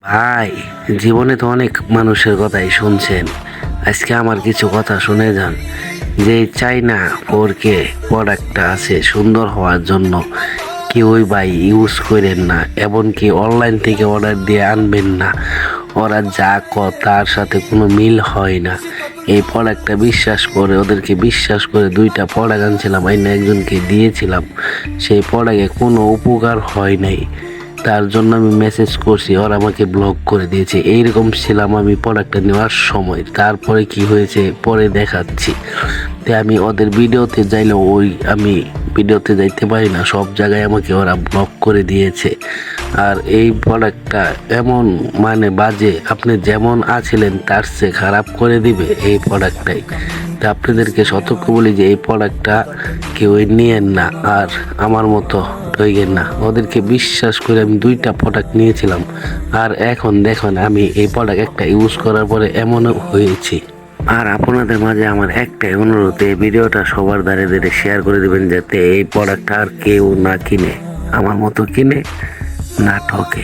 ভাই, জীবনে তো অনেক মানুষের কথাই শুনছেন। আজকে আমার কিছু কথা শুনে যান। যে চাইনা 4K প্রোডাক্টটা আছে সুন্দর হওয়ার জন্য কেউই ভাই ইউজ করেন না, এমনকি অনলাইন থেকে অর্ডার দিয়ে আনবেন না। ওরা যা তার সাথে কোনো মিল হয় না। এই প্রোডাক্টটা ওদেরকে বিশ্বাস করে 2টা প্রোডাক্ট আনছিলাম, আইনা একজনকে দিয়েছিলাম। সেই প্রোডাক্টে কোনো উপকার হয় নাই। তার জন্য আমি মেসেজ করছি, ওরা আমাকে ব্লক করে দিয়েছে। এইরকম ছিলাম আমি প্রোডাক্টটা নেওয়ার সময়। তারপরে কি হয়েছে পরে দেখাচ্ছি। তো আমি ওদের ভিডিওতে যাইলেও আমি ভিডিওতে যাইতে পারি না, সব জায়গায় আমাকে ওরা ব্লক করে দিয়েছে। আর এই প্রোডাক্টটা এমন বাজে, আপনি যেমন আছিলেন তার চেয়ে খারাপ করে দিবে এই প্রোডাক্টটাই। তা আপনাদেরকে সতর্ক বলি যে এই প্রোডাক্টটা কেউ নিয়েন না, আর আমার মতো হইগেন না। ওদেরকে বিশ্বাস করে আমি 2টা প্রোডাক্ট নিয়েছিলাম, আর এখন দেখুন আমি এই প্রোডাক্ট একটা ইউজ করার পরে এমনও হয়েছি। আর আপনাদের মাঝে আমার একটাই অনুরোধ, এই ভিডিওটা সবার দ্বারে দ্বারে শেয়ার করে দেবেন, যাতে এই প্রোডাক্টটা আর কেউ না কিনে, আমার মতো কিনে না ঠকে।